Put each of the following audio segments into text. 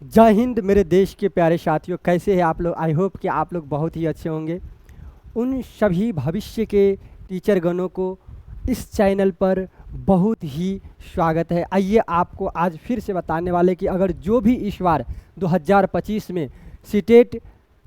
जय हिंद मेरे देश के प्यारे साथियों, कैसे हैं आप लोग। आई होप कि आप लोग बहुत ही अच्छे होंगे। उन सभी भविष्य के टीचर गणों को इस चैनल पर बहुत ही स्वागत है। आइए आपको आज फिर से बताने वाले कि अगर जो भी इस बार 2025 में सीटेट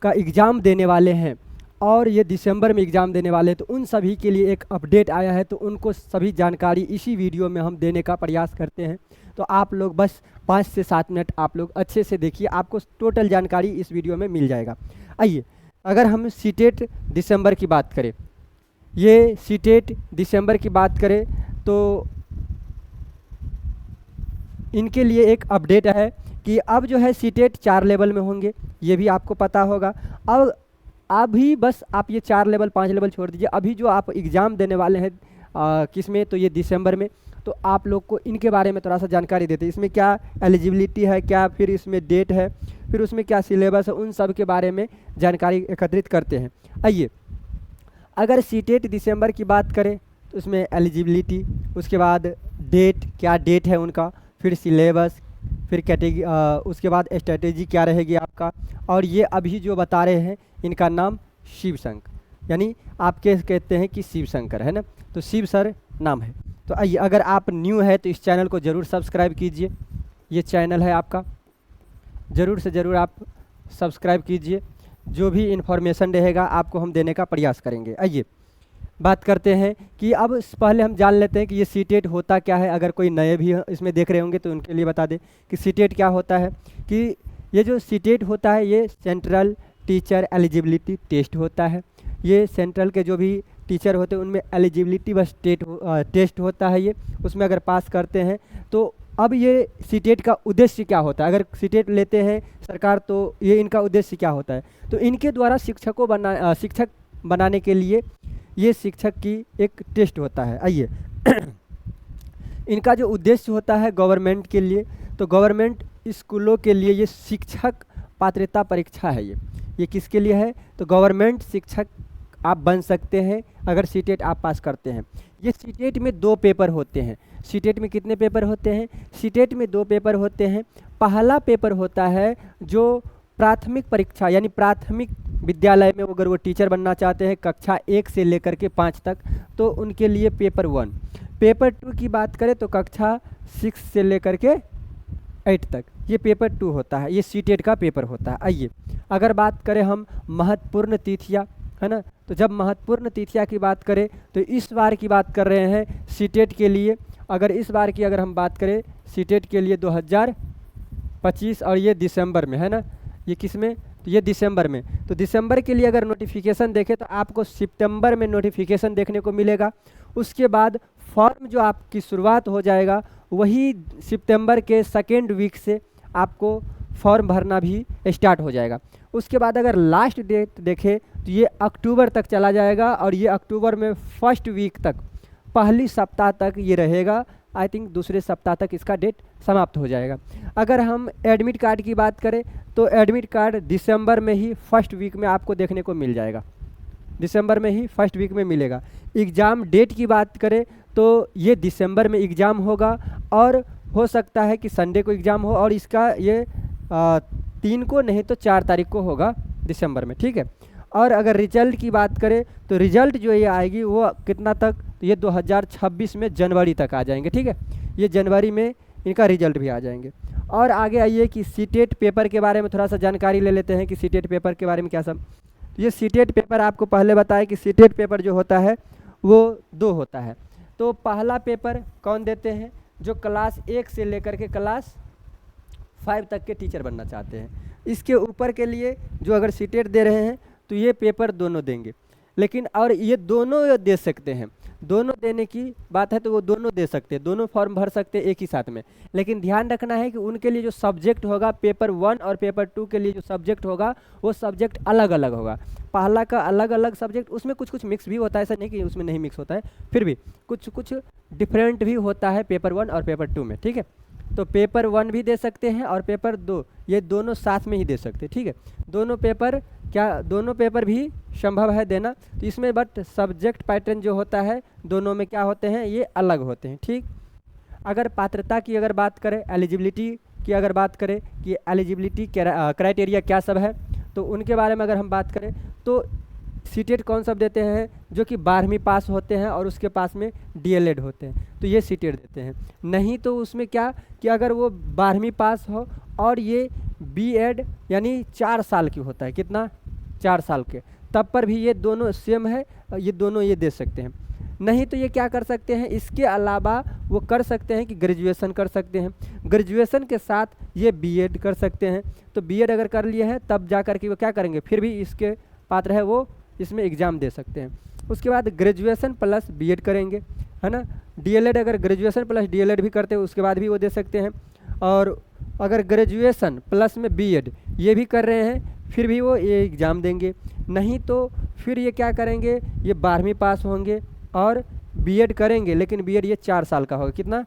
का एग्ज़ाम देने वाले हैं और ये दिसंबर में एग्ज़ाम देने वाले हैं, तो उन सभी के लिए एक अपडेट आया है। तो उनको सभी जानकारी इसी वीडियो में हम देने का प्रयास करते हैं। तो आप लोग बस 5 से 7 मिनट आप लोग अच्छे से देखिए, आपको टोटल जानकारी इस वीडियो में मिल जाएगा। आइए, अगर हम सीटेट दिसंबर की बात करें, ये सीटेट दिसंबर की बात करें तो इनके लिए एक अपडेट है कि अब जो है सीटेट 4 लेवल में होंगे, ये भी आपको पता होगा। अब अभी बस आप ये 4 लेवल 5 लेवल छोड़ दीजिए, अभी जो आप एग्ज़ाम देने वाले हैं किस में, तो ये दिसंबर में। तो आप लोग को इनके बारे में थोड़ा सा जानकारी देते हैं, इसमें क्या एलिजिबिलिटी है, क्या फिर इसमें डेट है, फिर उसमें क्या सिलेबस है, उन सब के बारे में जानकारी एकत्रित करते हैं। आइए, अगर सीटेट दिसंबर की बात करें तो उसमें एलिजिबिलिटी, उसके बाद डेट, क्या डेट है उनका, फिर सिलेबस, फिर कैटेगरी, उसके बाद स्ट्रेटेजी क्या रहेगी आपका। और ये अभी जो बता रहे हैं इनका नाम शिव शंकर, यानी आप कहते हैं कि शिव शंकर है ना, तो शिव सर नाम है। तो आइए, अगर आप न्यू है तो इस चैनल को ज़रूर सब्सक्राइब कीजिए, ये चैनल है आपका, ज़रूर से ज़रूर आप सब्सक्राइब कीजिए। जो भी इन्फॉर्मेशन रहेगा आपको हम देने का प्रयास करेंगे। आइए बात करते हैं कि अब पहले हम जान लेते हैं कि ये सीटेट होता क्या है। अगर कोई नए भी इसमें देख रहे होंगे तो उनके लिए बता दें कि सीटेट क्या होता है। कि ये जो सीटेट होता है ये सेंट्रल टीचर एलिजिबिलिटी टेस्ट होता है। ये सेंट्रल के जो भी टीचर होते हैं उनमें एलिजिबिलिटी बस टेस्ट होता है। ये उसमें अगर पास करते हैं तो अब ये सीटेट का उद्देश्य क्या होता है। अगर सीटेट लेते हैं सरकार तो ये इनका उद्देश्य क्या होता है, तो इनके द्वारा शिक्षक बनाने के लिए ये शिक्षक की एक टेस्ट होता है। आइए इनका जो उद्देश्य होता है गवर्नमेंट के लिए, तो गवर्नमेंट स्कूलों के लिए ये शिक्षक पात्रता परीक्षा है। ये किसके लिए है, तो गवर्नमेंट शिक्षक आप बन सकते हैं अगर सीटेट आप पास करते हैं। ये सीटेट में 2 पेपर होते हैं। सीटेट में कितने पेपर होते हैं, सीटेट में 2 पेपर होते हैं। पहला पेपर होता है जो प्राथमिक परीक्षा, यानी प्राथमिक विद्यालय में अगर वो टीचर बनना चाहते हैं कक्षा 1 से लेकर के 5 तक, तो उनके लिए पेपर 1। पेपर 2 की बात करें तो कक्षा 6 से लेकर के 8 तक ये पेपर 2 होता है, ये सीटेट का पेपर होता है। आइए, अगर बात करें हम महत्वपूर्ण तिथियां, है ना, तो जब महत्वपूर्ण तिथियां की बात करें तो इस बार की बात कर रहे हैं सीटेट के लिए। अगर इस बार की अगर हम बात करें सीटेट के लिए 2025, और ये दिसंबर में है ना, ये किस में, तो ये दिसंबर में। तो दिसंबर के लिए अगर नोटिफिकेशन देखें तो आपको सितंबर में नोटिफिकेशन देखने को मिलेगा। उसके बाद फॉर्म जो आपकी शुरुआत हो जाएगा वही सितंबर के 2nd वीक से आपको फॉर्म भरना भी स्टार्ट हो जाएगा। उसके बाद अगर लास्ट डेट देखें तो ये अक्टूबर तक चला जाएगा, और ये अक्टूबर में 1st वीक तक, पहली सप्ताह तक ये रहेगा। आई थिंक दूसरे सप्ताह तक इसका डेट समाप्त हो जाएगा। अगर हम एडमिट कार्ड की बात करें तो एडमिट कार्ड दिसंबर में ही 1st वीक में आपको देखने को मिल जाएगा, दिसंबर में ही 1st वीक में मिलेगा। एग्ज़ाम डेट की बात करें तो ये दिसंबर में एग्ज़ाम होगा, और हो सकता है कि संडे को एग्ज़ाम हो, और इसका ये 3 को नहीं तो 4 तारीख को होगा दिसंबर में, ठीक है। और अगर रिजल्ट की बात करें तो रिजल्ट जो ये आएगी वो कितना तक, तो ये 2026 में जनवरी तक आ जाएंगे, ठीक है। ये जनवरी में इनका रिजल्ट भी आ जाएंगे। और आगे आइए कि सीटेट पेपर के बारे में थोड़ा सा जानकारी ले लेते हैं कि सीटेट पेपर के बारे में क्या सब। तो ये सीटेट पेपर आपको पहले बताया कि सीटेट पेपर जो होता है वो 2 होता है। तो पहला पेपर कौन देते हैं, जो क्लास 1 से लेकर के क्लास 5 तक के टीचर बनना चाहते हैं। इसके ऊपर के लिए जो अगर सीटेट दे रहे हैं तो ये पेपर दोनों देंगे, लेकिन और ये दोनों दे सकते हैं। दोनों देने की बात है तो वो दोनों दे सकते हैं, दोनों फॉर्म भर सकते हैं एक ही साथ में। लेकिन ध्यान रखना है कि उनके लिए जो सब्जेक्ट होगा पेपर 1 और पेपर 2 के लिए जो सब्जेक्ट होगा वो सब्जेक्ट अलग अलग होगा। पहला का अलग अलग सब्जेक्ट, उसमें कुछ कुछ मिक्स भी होता है, ऐसा नहीं कि उसमें नहीं मिक्स होता है, फिर भी कुछ कुछ डिफरेंट भी होता है पेपर 1 और पेपर 2 में, ठीक है। तो पेपर 1 भी दे सकते हैं और पेपर 2, ये दोनों साथ में ही दे सकते हैं, ठीक है। दोनों पेपर भी संभव है देना। तो इसमें बट सब्जेक्ट पैटर्न जो होता है दोनों में क्या होते हैं, ये अलग होते हैं, ठीक। अगर पात्रता की अगर बात करें, एलिजिबिलिटी की अगर बात करें कि एलिजिबिलिटी क्राइटेरिया क्या सब है, तो उनके बारे में अगर हम बात करें तो सीटेट कौन सब देते हैं, जो कि 12वीं पास होते हैं और उसके पास में डीएलएड होते हैं, तो ये सीटेट देते हैं। नहीं तो उसमें क्या कि अगर वो 12वीं पास हो और ये बीएड यानी 4 साल की होता है, कितना 4 साल के, तब पर भी ये दोनों सेम है, ये दोनों ये दे सकते हैं। नहीं तो ये क्या कर सकते हैं, इसके अलावा वो कर सकते हैं कि ग्रेजुएशन कर सकते हैं, ग्रेजुएशन के साथ ये बीएड कर सकते हैं। तो बीएड अगर कर लिए हैं तब जा कर के वो क्या करेंगे, फिर भी इसके पात्र है वो इसमें एग्ज़ाम दे सकते हैं। उसके बाद ग्रेजुएशन प्लस बीएड करेंगे, है ना। डीएलएड अगर ग्रेजुएशन प्लस डीएलएड भी करते हैं उसके बाद भी वो दे सकते हैं। और अगर ग्रेजुएशन प्लस में बीएड ये भी कर रहे हैं फिर भी वो ये एग्ज़ाम देंगे। नहीं तो फिर ये क्या करेंगे, ये 12वीं पास होंगे और बीएड करेंगे, लेकिन बीएड ये 4 साल का होगा, कितना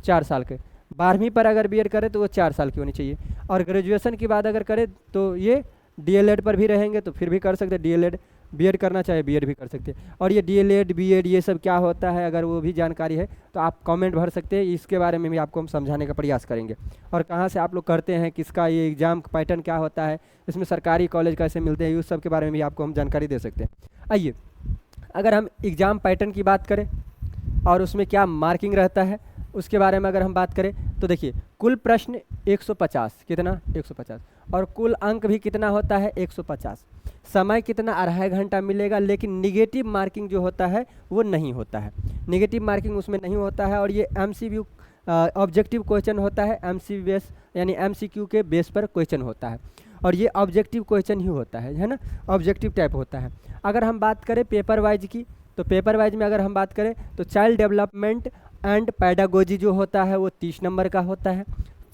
4 साल के। 12वीं पर अगर बीएड करें तो वो 4 साल की होनी चाहिए। और ग्रेजुएशन की बात अगर करें तो ये डीएलएड पर भी रहेंगे तो फिर भी कर सकते हैं, डीएलएड बीएड करना चाहे बीएड भी कर सकते हैं। और ये डीएलएड बीएड ये सब क्या होता है, अगर वो भी जानकारी है तो आप कमेंट भर सकते हैं, इसके बारे में भी आपको हम समझाने का प्रयास करेंगे। और कहाँ से आप लोग करते हैं, किसका ये एग्ज़ाम पैटर्न क्या होता है, इसमें सरकारी कॉलेज कैसे मिलते हैं, उस सब के बारे में भी आपको हम जानकारी दे सकते हैं। आइए अगर हम एग्ज़ाम पैटर्न की बात करें और उसमें क्या मार्किंग रहता है उसके बारे में अगर हम बात करें तो देखिए, कुल प्रश्न 150, कितना 150, और कुल अंक भी कितना होता है 150। समय कितना 2.5 घंटा मिलेगा, लेकिन निगेटिव मार्किंग जो होता है वो नहीं होता है, निगेटिव मार्किंग उसमें नहीं होता है। और ये एमसीक्यू ऑब्जेक्टिव क्वेश्चन होता है, एमसीक्यू बेस यानी एमसीक्यू के बेस पर क्वेश्चन होता है, और ये ऑब्जेक्टिव क्वेश्चन ही होता है ना, ऑब्जेक्टिव टाइप होता है। अगर हम बात करें पेपर वाइज की, तो पेपर वाइज में अगर हम बात करें तो चाइल्ड डेवलपमेंट एंड पैडागोजी जो होता है वो 30 नंबर का होता है,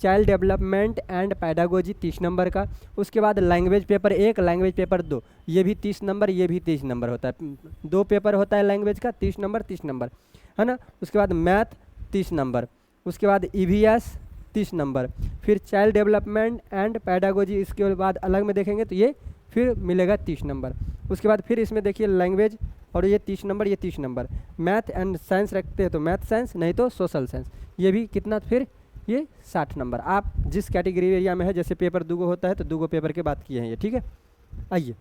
child development and pedagogy 30 number का। उसके बाद लैंग्वेज पेपर 1, लैंग्वेज पेपर 2, ये भी 30 नंबर, ये भी 30 नंबर होता है। 2 पेपर होता है लैंग्वेज का, 30 नंबर 30 नंबर, है ना। उसके बाद मैथ 30 नंबर, उसके बाद ईवीएस 30 नंबर, फिर चाइल्ड डेवलपमेंट एंड पैडागोजी इसके बाद अलग में देखेंगे तो ये फिर मिलेगा 30 नंबर। उसके बाद फिर इसमें देखिए लैंग्वेज, और ये 30 नंबर, ये 30 नंबर। मैथ एंड साइंस रखते हैं तो मैथ साइंस, नहीं तो सोशल साइंस, ये भी कितना, फिर ये 60 नंबर। आप जिस कैटेगरी एरिया में है, जैसे पेपर 2 होता है तो 2 पेपर के बात किए हैं ये, ठीक है। आइए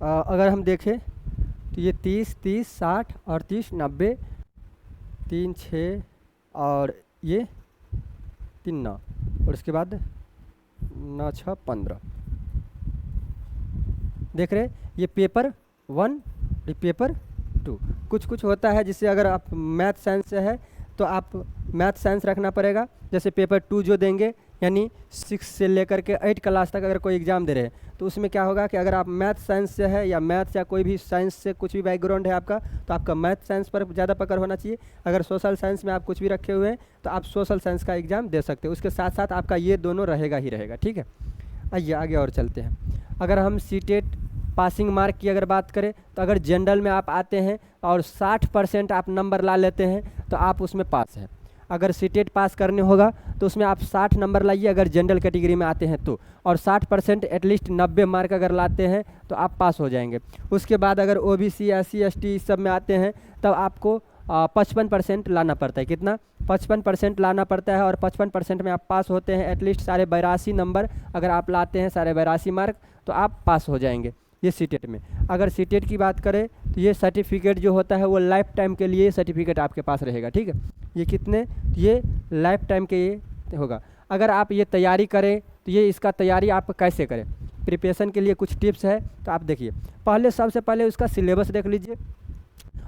अगर हम देखें तो ये 30, 30, 60 और 30, 90, 3, 6 और ये 3, 9, और उसके बाद 9, 6, 15। देख रहे ये पेपर 1, ये पेपर 2। कुछ कुछ होता है जिससे अगर आप मैथ साइंस से है तो आप मैथ साइंस रखना पड़ेगा। जैसे पेपर 2 जो देंगे यानी 6 से लेकर के 8 क्लास तक अगर कोई एग्ज़ाम दे रहे हैं तो उसमें क्या होगा कि अगर आप मैथ साइंस से है या मैथ या कोई भी साइंस से कुछ भी बैकग्राउंड है आपका, तो आपका मैथ साइंस पर ज़्यादा पकड़ होना चाहिए। अगर सोशल साइंस में आप कुछ भी रखे हुए हैं तो आप सोशल साइंस का एग्ज़ाम दे सकते हो, उसके साथ साथ आपका ये दोनों रहेगा ही रहेगा, ठीक है। आइए आगे और चलते हैं। अगर हम सीटेट पासिंग मार्क की अगर बात करें तो अगर जनरल में आप आते हैं और 60% आप नंबर ला लेते हैं तो आप उसमें पास हैं। अगर सीटेट पास करने होगा तो उसमें आप 60 नंबर लाइए अगर जनरल कैटेगरी में आते हैं तो, और 60% एटलीस्ट 90 मार्क अगर लाते हैं तो आप पास हो जाएंगे। उसके बाद अगर ओबीसी, एससी, एसटी इस सब में आते हैं तब आपको 55% लाना पड़ता है, कितना 55% लाना पड़ता है, और 55% में आप पास होते हैं। एटलीस्ट 82.5 नंबर अगर आप लाते हैं, 82.5 मार्क, तो आप पास हो जाएंगे ये सीटेट में। अगर सीटेट की बात करें तो ये सर्टिफिकेट जो होता है वो लाइफ टाइम के लिए सर्टिफिकेट आपके पास रहेगा, ठीक है। ये कितने, ये लाइफ टाइम के ये होगा। अगर आप ये तैयारी करें तो ये इसका तैयारी आप कैसे करें, प्रिपरेशन के लिए कुछ टिप्स है तो आप देखिए। पहले सबसे पहले उसका सिलेबस देख लीजिए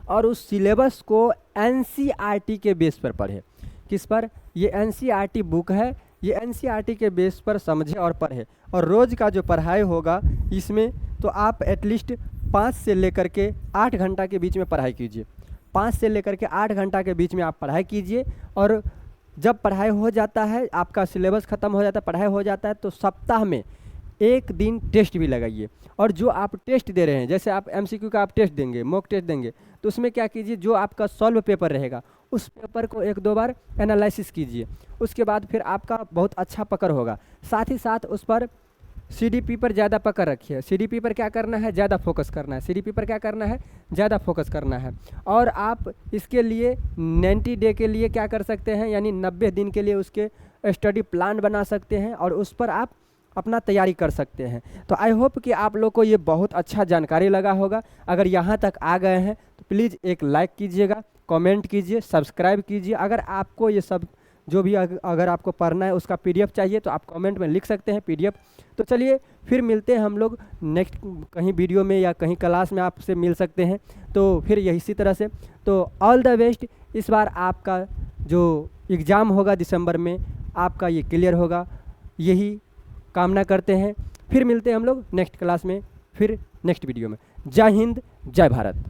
और उस सिलेबस को एनसीईआरटी के बेस पर पढ़े। किस पर, ये एनसीईआरटी बुक है, ये एनसीईआरटी के बेस पर समझे और पढ़े। और रोज़ का जो पढ़ाई होगा इसमें तो आप एटलीस्ट 5 से लेकर के 8 घंटा के बीच में पढ़ाई कीजिए। 5 से लेकर के 8 घंटा के बीच में आप पढ़ाई कीजिए। और जब पढ़ाई हो जाता है, आपका सिलेबस ख़त्म हो जाता है, पढ़ाई हो जाता है, तो सप्ताह में 1 दिन टेस्ट भी लगाइए। और जो आप टेस्ट दे रहे हैं, जैसे आप एमसीक्यू का आप टेस्ट देंगे, मॉक टेस्ट देंगे, तो उसमें क्या कीजिए, जो आपका सॉल्व पेपर रहेगा उस पेपर को 1-2 बार एनालिसिस कीजिए। उसके बाद फिर आपका बहुत अच्छा पकड़ होगा। साथ ही साथ उस पर सीडीपी पर ज़्यादा पकड़ रखिए। सीडीपी पर क्या करना है, ज़्यादा फोकस करना है। सीडीपी पर क्या करना है, ज़्यादा फोकस करना है। और आप इसके लिए 90 डे के लिए क्या कर सकते हैं, यानी 90 दिन के लिए उसके स्टडी प्लान बना सकते हैं और उस पर आप अपना तैयारी कर सकते हैं। तो आई होप कि आप लोग को ये बहुत अच्छा जानकारी लगा होगा। अगर यहाँ तक आ गए हैं तो प्लीज़ एक लाइक कीजिएगा, कमेंट कीजिए, सब्सक्राइब कीजिए। अगर आपको ये सब जो भी अगर आपको पढ़ना है उसका पीडीएफ चाहिए तो आप कमेंट में लिख सकते हैं पीडीएफ। तो चलिए फिर मिलते हैं हम लोग नेक्स्ट कहीं वीडियो में या कहीं क्लास में आपसे मिल सकते हैं। तो फिर इसी तरह से तो ऑल द बेस्ट। इस बार आपका जो एग्ज़ाम होगा दिसंबर में आपका ये क्लियर होगा, यही कामना करते हैं। फिर मिलते हैं हम लोग नेक्स्ट क्लास में, फिर नेक्स्ट वीडियो में। जय हिंद, जय भारत।